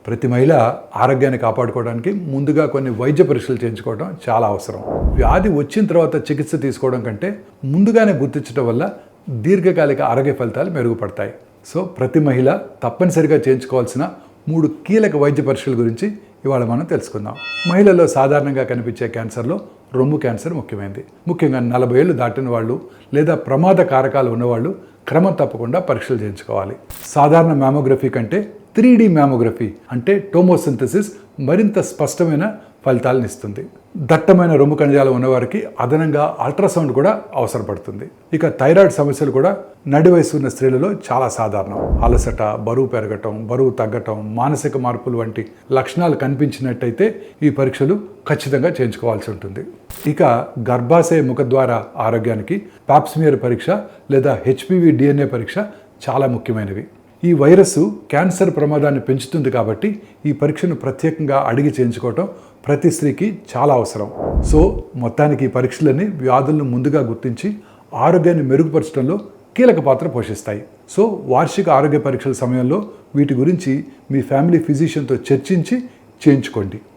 ప్రతి మహిళ ఆరోగ్యాన్ని కాపాడుకోవడానికి ముందుగా కొన్ని వైద్య పరీక్షలు చేయించుకోవడం చాలా అవసరం. వ్యాధి వచ్చిన తర్వాత చికిత్స తీసుకోవడం కంటే ముందుగానే గుర్తించడం వల్ల దీర్ఘకాలిక ఆరోగ్య ఫలితాలు మెరుగుపడతాయి. సో ప్రతి మహిళ తప్పనిసరిగా చేయించుకోవాల్సిన 3 కీలక వైద్య పరీక్షల గురించి ఇవాళ మనం తెలుసుకుందాం. మహిళల్లో సాధారణంగా కనిపించే క్యాన్సర్లో రొమ్ము క్యాన్సర్ ముఖ్యమైనది. ముఖ్యంగా 40 ఏళ్ళు దాటిన వాళ్ళు లేదా ప్రమాద కారకాలు ఉన్నవాళ్ళు క్రమం తప్పకుండా పరీక్షలు చేయించుకోవాలి. సాధారణ మ్యామోగ్రఫీ కంటే 3D మ్యామోగ్రఫీ అంటే టోమోసింథసిస్ మరింత స్పష్టమైన ఫలితాలను ఇస్తుంది. దట్టమైన రొమ్ము కణజాలం ఉన్నవారికి అదనంగా అల్ట్రాసౌండ్ కూడా అవసరపడుతుంది. ఇక థైరాయిడ్ సమస్యలు కూడా నడి వయసు ఉన్న స్త్రీలలో చాలా సాధారణం. అలసట, బరువు పెరగటం, బరువు తగ్గటం, మానసిక మార్పులు వంటి లక్షణాలు కనిపించినట్టయితే ఈ పరీక్షలు ఖచ్చితంగా చేయించుకోవాల్సి ఉంటుంది. ఇక గర్భాశయ ముఖద్వార ఆరోగ్యానికి పాప్స్మియర్ పరీక్ష లేదా HPV DNA పరీక్ష చాలా ముఖ్యమైనవి. ఈ వైరస్ క్యాన్సర్ ప్రమాదాన్ని పెంచుతుంది కాబట్టి ఈ పరీక్షను ప్రత్యేకంగా అడిగి చేయించుకోవటం ప్రతి స్త్రీకి చాలా అవసరం. సో మొత్తానికి ఈ పరీక్షలన్నీ వ్యాధులను ముందుగా గుర్తించి ఆరోగ్యాన్ని మెరుగుపరచడంలో కీలక పాత్ర పోషిస్తాయి. సో వార్షిక ఆరోగ్య పరీక్షల సమయంలో వీటి గురించి మీ ఫ్యామిలీ ఫిజిషియన్తో చర్చించి చేయించుకోండి.